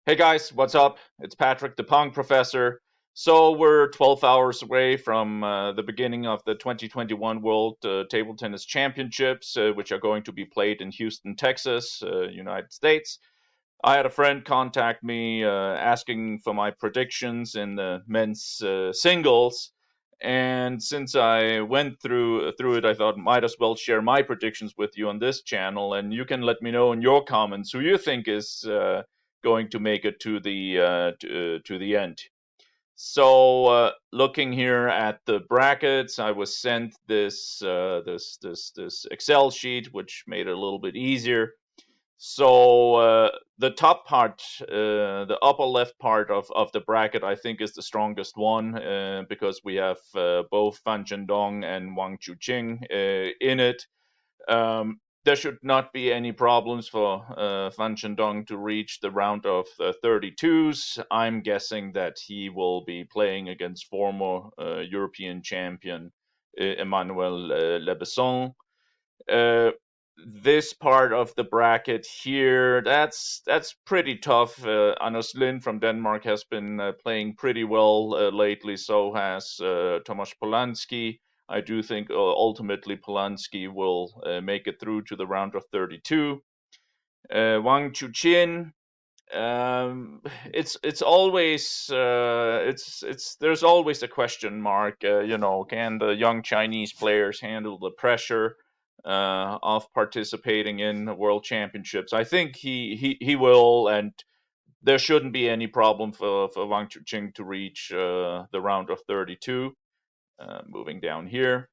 Hey guys, what's up? It's Patrick, the Pong professor. So we're 12 hours away from the beginning of the 2021 World Table Tennis Championships, which are going to be played in Houston, Texas, United States. I had a friend contact me asking for my predictions in the men's singles, and since I went through it, I thought might as well share my predictions with you on this channel, and you can let me know in your comments who you think is going to make it to the end. So, looking here at the brackets, I was sent this Excel sheet, which made it a little bit easier. So the top part, the upper left part of the bracket, I think is the strongest one because we have both Fan Zhendong and Wang Chuqing in it. There should not be any problems for Fan Zhendong to reach the round of 32s. I'm guessing that he will be playing against former European champion Emmanuel Lebesson. Uh, this part of the bracket here, that's pretty tough. Anders Lind from Denmark has been playing pretty well lately. So has Tomasz Polanski. I do think ultimately Polanski will make it through to the round of 32. Wang Chuqin, it's always it's there's always a question mark. Can the young Chinese players handle the pressure of participating in the world championships? I think he will, and there shouldn't be any problem for Wang Chuqing to reach the round of 32. Moving down here.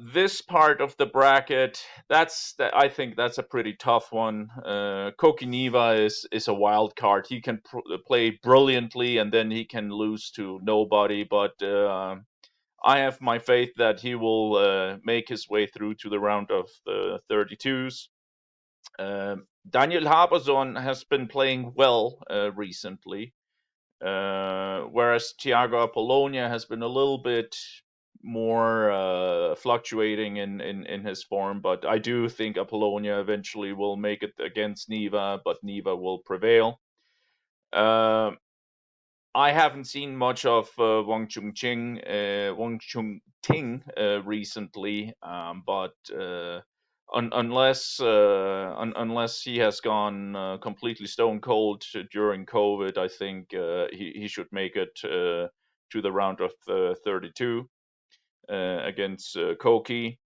This part of the bracket, I think that's a pretty tough one. Koki Niva is a wild card. He can play brilliantly, and then he can lose to nobody. But I have my faith that he will make his way through to the round of the 32s. Daniel Haberson has been playing well recently, whereas Thiago Apollonia has been a little bit more fluctuating in his form. But I do think Apollonia eventually will make it against Niva, but Niva will prevail. Uh, I haven't seen much of Wang Chung Ting recently, but unless he has gone completely stone cold during COVID, I think he should make it to the round of 32 against Koki.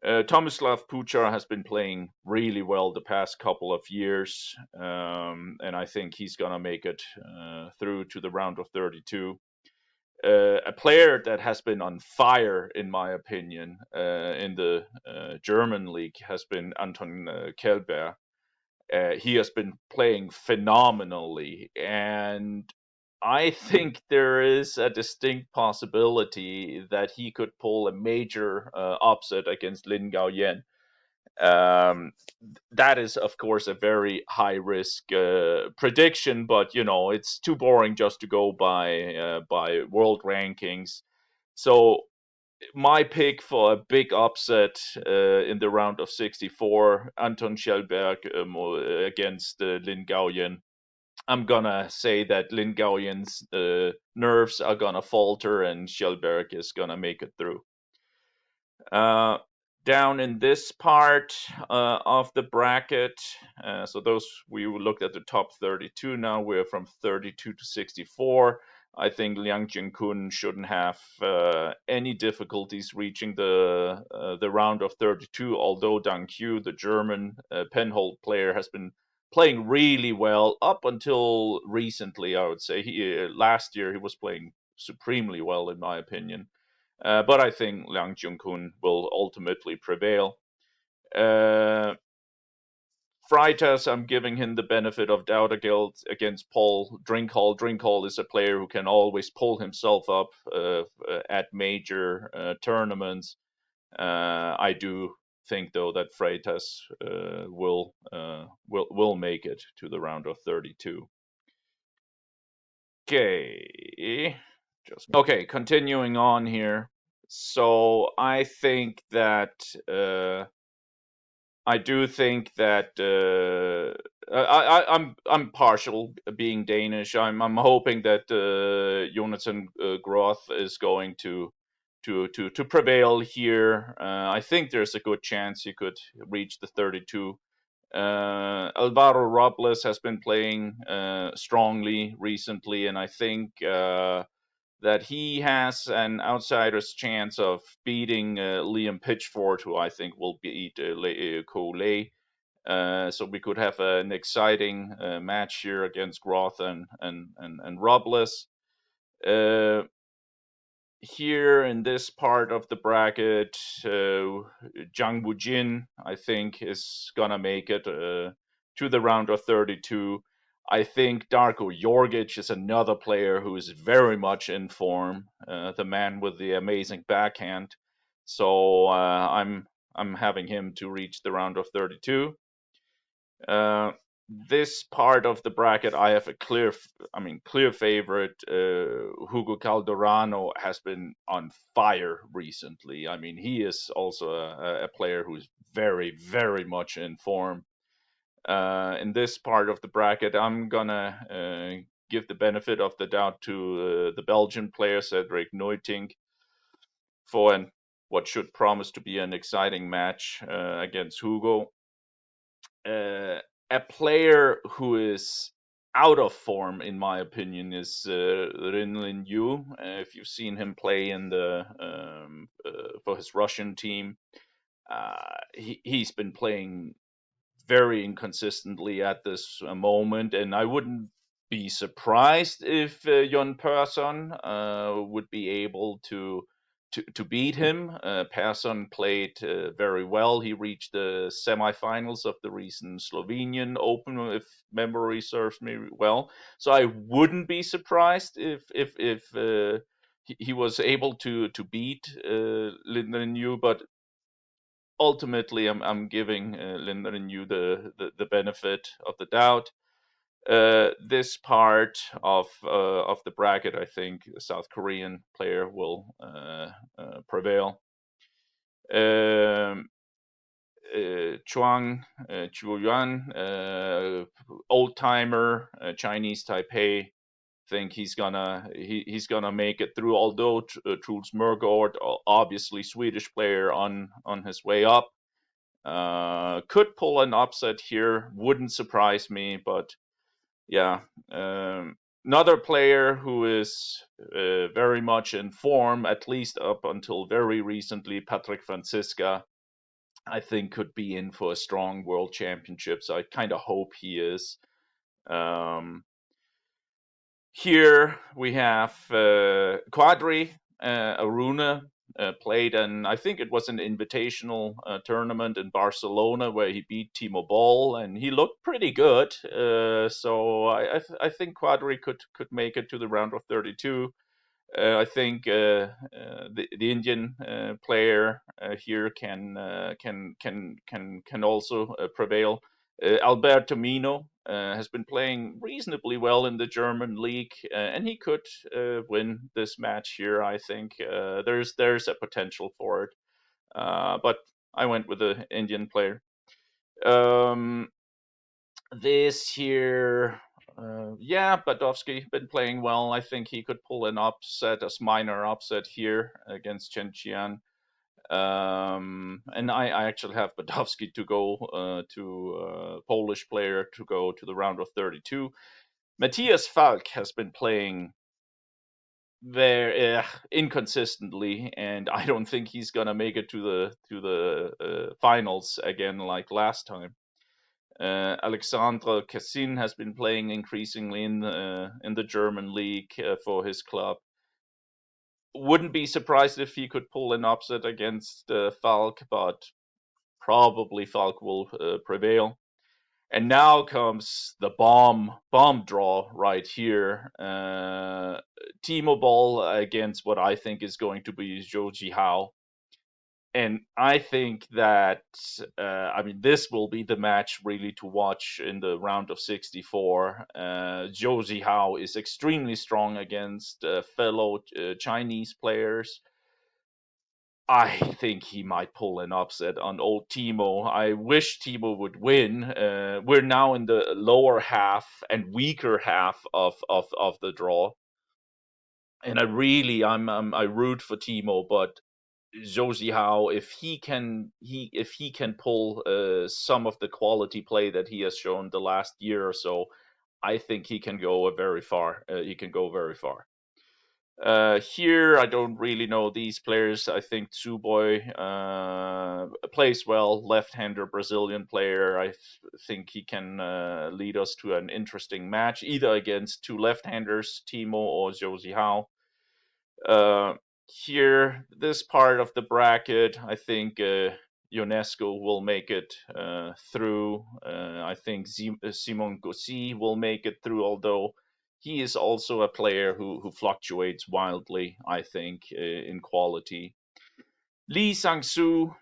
Tomislav Puchar has been playing really well the past couple of years, and I think he's going to make it through to the round of 32. A player that has been on fire, in my opinion, in the German league has been Anton Kallberg. He has been playing phenomenally, and I think there is a distinct possibility that he could pull a major upset against Lin Gaoyan. Um, that is, of course, a very high risk prediction, but it's too boring just to go by world rankings. So my pick for a big upset in the round of 64, Anton Kjellberg against Lin Gaoyan. I'm gonna say that Lin Gaoyan's nerves are gonna falter and Kjellberg is gonna make it through. Uh, Down in this part of the bracket, so those we looked at the top 32. Now we're from 32 to 64. I think Liang Jinkun shouldn't have any difficulties reaching the round of 32. Although Dang Qiu, the German penhold player, has been playing really well up until recently. I would say last year he was playing supremely well, in my opinion. But I think Liang Jinkun will ultimately prevail. Uh, Freitas, I'm giving him the benefit of doubt against Paul Drinkhall. Drinkhall is a player who can always pull himself up at major tournaments. I do think, though, that Freitas will make it to the round of 32. Okay, okay. Continuing on here. So I do think that I'm partial being Danish. I'm hoping that Jonathan Groth is going to prevail here. I think there's a good chance he could reach the 32. Alvaro Robles has been playing strongly recently, and I think that he has an outsider's chance of beating Liam Pitchford, who I think will beat Coley. So we could have an exciting match here against Groth and Robles. Uh, Here in this part of the bracket, Zhang Wujin, I think, is gonna make it to the round of 32. I think Darko Jorgic is another player who is very much in form, the man with the amazing backhand. So I'm having him to reach the round of 32. Uh, this part of the bracket, I have a clear favorite. Hugo Calderano has been on fire recently. I mean, he is also a player who is very, very much in form. In this part of the bracket, I'm gonna give the benefit of the doubt to the Belgian player Cedric Neutink for what should promise to be an exciting match against Hugo. Uh, a player who is out of form, in my opinion, is Rinlin Yu. If you've seen him play in the for his Russian team, he's been playing very inconsistently at this moment, and I wouldn't be surprised if Jon Persson would be able to beat him. Persson played very well. He reached the semifinals of the recent Slovenian Open, if memory serves me well. So I wouldn't be surprised if he was able to beat Linden Yu, but ultimately, I'm giving Linder and you the benefit of the doubt. This part of the bracket, I think the South Korean player will prevail. Um, Chuang Chuan, old timer, Chinese Taipei. Think he's gonna make it through. Although Truls Mørgaard, obviously Swedish player on his way up, could pull an upset here. Wouldn't surprise me, but yeah. Another player who is very much in form, at least up until very recently, Patrick Franziska, I think could be in for a strong world championship. So I kind of hope he is. Um, Here we have Quadri Aruna played, and I think it was an invitational tournament in Barcelona where he beat Timo Boll, and he looked pretty good. So I think Quadri could make it to the round of 32. I think the Indian player here can also prevail. Alberto Mino has been playing reasonably well in the German league, and he could win this match here. I think there's a potential for it, but I went with the Indian player. Um, this here, yeah, Badovsky been playing well. I think he could pull an upset, a minor upset here against Chen Qian. And I actually have Badovsky to go to Polish player to go to the round of 32. Matthias Falk has been playing very inconsistently, and I don't think he's gonna make it to the finals again like last time. Alexandre Cassin has been playing increasingly in the German league for his club. Wouldn't be surprised if he could pull an upset against Falk, but probably Falk will prevail. And now comes the bomb draw right here. Timo Boll against what I think is going to be Zhou Qihao. And I think that this will be the match really to watch in the round of 64. Zhou Zhihao is extremely strong against fellow Chinese players. I think he might pull an upset on old Timo. I wish Timo would win. We're now in the lower half and weaker half of the draw, and I root for Timo, but Zhou Qihao, if he can pull some of the quality play that he has shown the last year or so, I think he can go very far. He can go very far. Here, I don't really know these players. I think Tsuboi plays well, left-hander Brazilian player. I think he can lead us to an interesting match, either against two left-handers, Timo or Zhou Qihao. Uh, Here, this part of the bracket, I think UNESCO will make it through. I think Simon Gossi will make it through, although he is also a player who fluctuates wildly, I think, in quality. Lee Sangsu,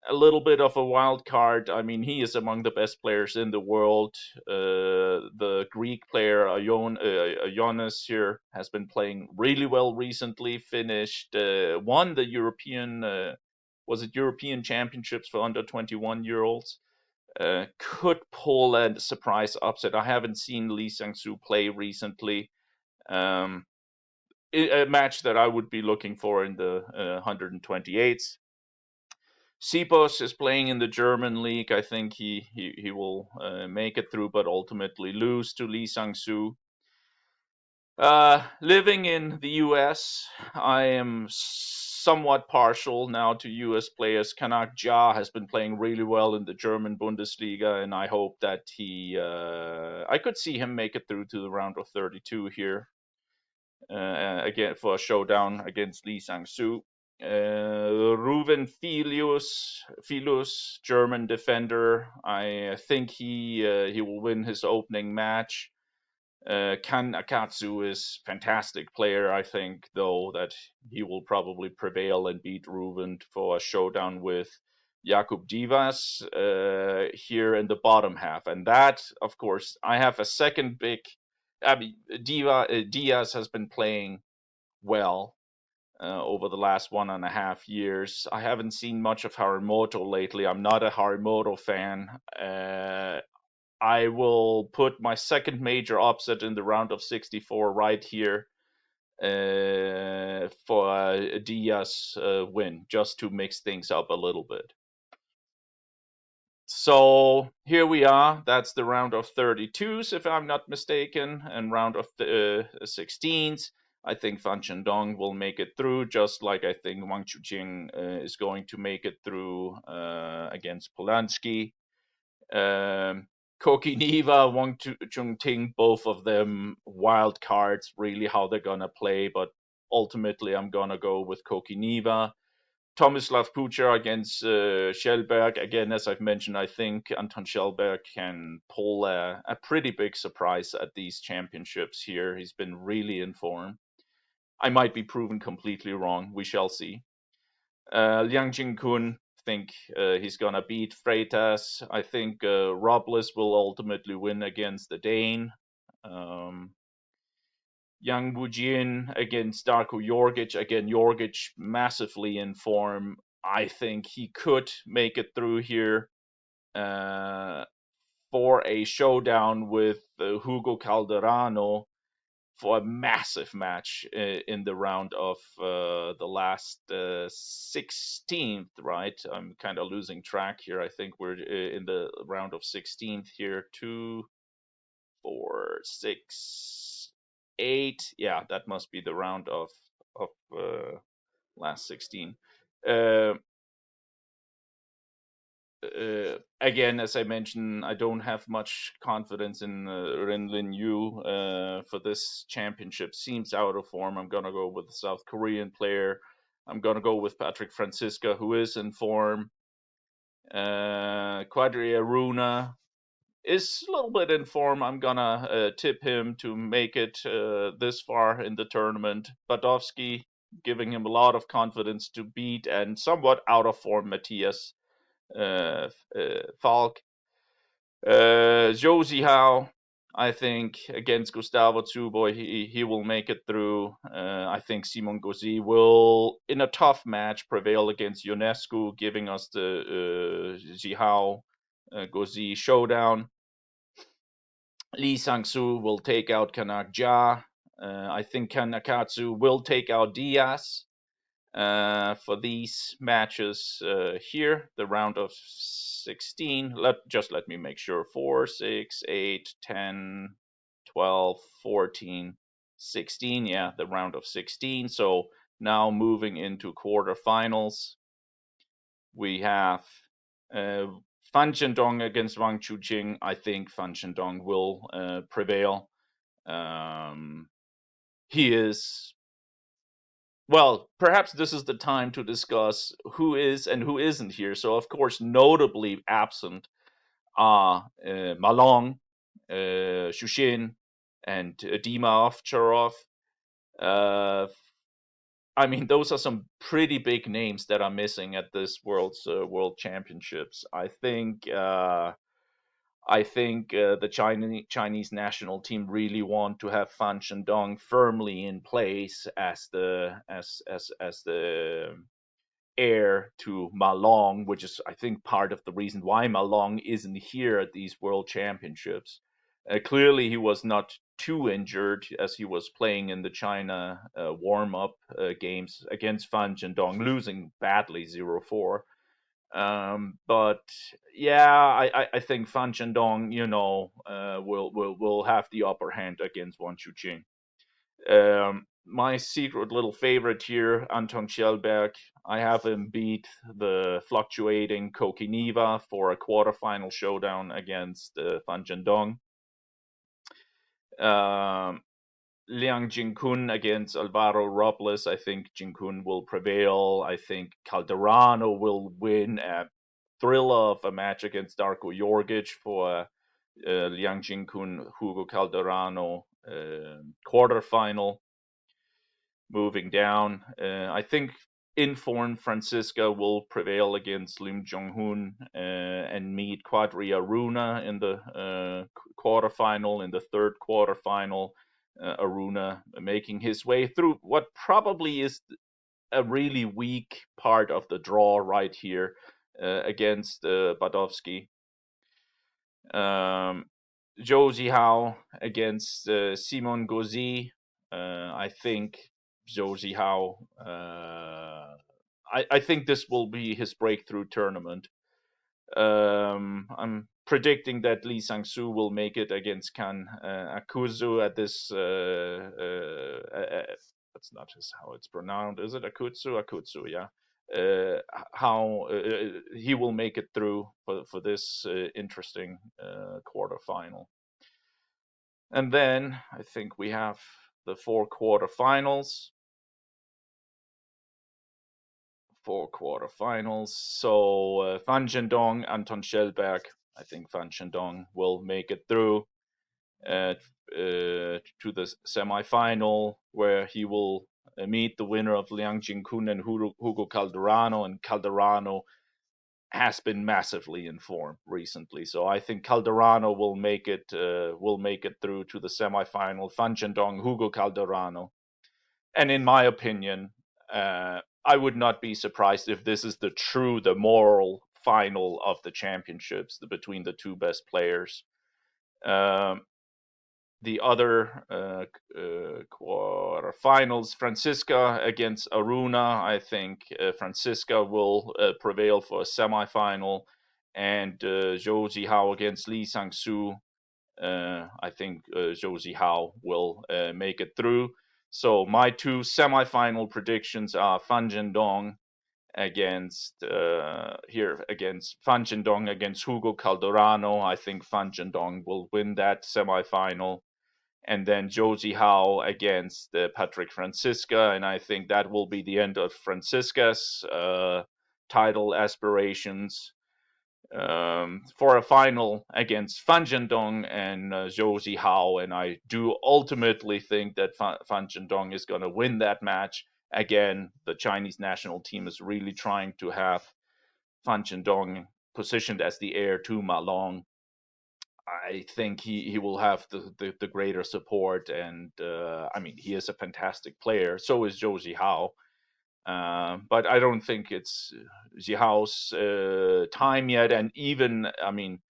a little bit of a wild card. I mean, he is among the best players in the world. The Greek player Ioannis here has been playing really well recently. Won the European was it European Championships for under 21-year-olds. Could pull a surprise upset. I haven't seen Lee Sangsu play recently. Um, a match that I would be looking for in the 128s. Sipos is playing in the German league. I think he will make it through, but ultimately lose to Lee Sangsu. Living in the US, I am somewhat partial now to US players. Kanak Ja has been playing really well in the German Bundesliga, and I hope that I could see him make it through to the round of 32 here again for a showdown against Lee Sangsu. Ruven Filus, German defender. I think he will win his opening match. Kan Akatsu is fantastic player. I think though that he will probably prevail and beat Ruven for a showdown with Jakub Divas here in the bottom half. And that, of course, I have a second big. I mean, Diaz has been playing well over the last 1.5 years. I haven't seen much of Harimoto lately. I'm not a Harimoto fan. I will put my second major upset in the round of 64 right here for a Diaz win, just to mix things up a little bit. So here we are. That's the round of 32s, if I'm not mistaken, and round of 16s. I think Fan Chendong will make it through, just like I think Wang Chujing is going to make it through against Polanski. Koki Niva, Wang Chungting, both of them wild cards, really how they're gonna play, but ultimately I'm gonna go with Koki Niva. Tomislav Pucha against Schellberg. Again, as I've mentioned, I think Anton Kallberg can pull a pretty big surprise at these championships here. He's been really in form. I might be proven completely wrong. We shall see. Liang Jinkun, think he's gonna beat Freitas. I think Robles will ultimately win against the Dane. Yang Wujin against Darko Jorgic. Again, Jorgic massively in form. I think he could make it through here for a showdown with Hugo Calderano for a massive match in the round of the last 16th, right? I'm kind of losing track here. I think we're in the round of 16th here. 2, 4, 6, 8. Yeah, that must be the round of last 16. Uh, Again, as I mentioned, I don't have much confidence in Ren Lin Yu for this championship. Seems out of form. I'm gonna go with the South Korean player. I'm gonna go with Patrick Franziska, who is in form. Quadri Aruna is a little bit in form. I'm gonna tip him to make it this far in the tournament. Badovsky, giving him a lot of confidence to beat and somewhat out of form Matthias Falk. Zhou Qihao, I think against Gustavo Zubo, he will make it through. I think Simon Gauzy will, in a tough match, prevail against Ionescu, giving us the Qihao Gauzy showdown. Lee Sangsu will take out Kanak Jia. I think Kanakatsu will take out Diaz for these matches here, the round of 16. Let me make sure. 4, 6, 8, 10, 12, 14, 16. Yeah, the round of 16. So now moving into quarterfinals, we have Fan Zhendong against Wang Chuqing. I think Fan Zhendong will prevail. He is, well, perhaps this is the time to discuss who is and who isn't here. So, of course, notably absent are Malong, Shushin, and Dima Ovcharov. I mean, those are some pretty big names that are missing at this World Championships. I think the Chinese national team really want to have Fan Zhendong firmly in place as the heir to Ma Long, which is, I think, part of the reason why Ma Long isn't here at these World Championships. Clearly, he was not too injured as he was playing in the China warm-up games against Fan Zhendong, losing badly 0-4. But yeah, I think Fan Zhendong, will have the upper hand against Wang Chuqing. My secret little favorite here, Anton Kallberg. I have him beat the fluctuating Koki Niva for a quarterfinal showdown against Fan Zhendong. Liang Jinkun against Alvaro Robles. I think Jinkun will prevail. I think Calderano will win a thriller of a match against Darko Jorgic for Liang Jinkun Hugo Calderano quarterfinal. Moving down, I think informed Franziska will prevail against Lim Jong-hoon and meet Quadri Aruna in the quarterfinal, in the third quarterfinal. Aruna making his way through what probably is a really weak part of the draw right here against Badovsky. Zhou Qihao against Simon Gauzy. I think Zhou Qihao. I think this will be his breakthrough tournament. I'm predicting that Lee Sangsu will make it against Kan Akuzu at this. That's not just how it's pronounced, is it? Akutsu, Akutsu, yeah. How he will make it through for this interesting quarterfinal. And then I think we have the 4 quarterfinals. So Fan Zhendong, Anton Kallberg. I think Fan Zhendong will make it through to the semi-final, where he will meet the winner of Liang Jinkun and Hugo Calderano. And Calderano has been massively in form recently, so I think Calderano will make it through to the semi-final. Fan Zhendong, Hugo Calderano, and in my opinion, I would not be surprised if this is the moral final of the championships between the two best players. The other quarterfinals, Franziska against Aruna. I think Franziska will prevail for a semifinal, and Zhou Qihao against Lee Sangsu. I think Zhou Qihao will make it through. So my 2 semifinal predictions are Fan Zhendong against Fan Zhendong against Hugo Calderano. I think Fan Zhendong will win that semifinal. And then Zhou Qihao against Patrick Franziska, and I think that will be the end of Franziska's title aspirations. For a final against Fan Zhendong and Zhou Qihao, and I do ultimately think that Fan Zhendong is going to win that match. Again, the Chinese national team is really trying to have Fan Zhendong positioned as the heir to Ma Long. I think he will have the greater support, and I mean, he is a fantastic player. So is Zhou Qihao. But I don't think it's Jihao's time yet. And even, I mean,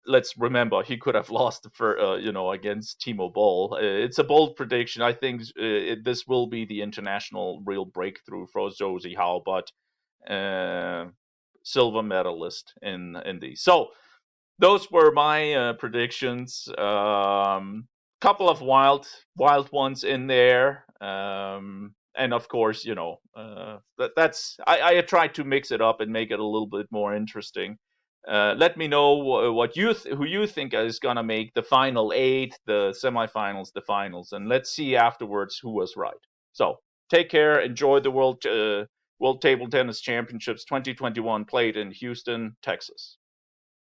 let's remember he could have lost for against Timo Boll. It's a bold prediction. I think this will be the international real breakthrough for Zhou Zihao, but uh, silver medalist in these. So those were my predictions. Couple of wild ones in there, and of course, that's I tried to mix it up and make it a little bit more interesting. Let me know what who you think is gonna make the final eight, the semifinals, the finals, and let's see afterwards who was right. So take care, enjoy the World Table Tennis Championships 2021 played in Houston, Texas.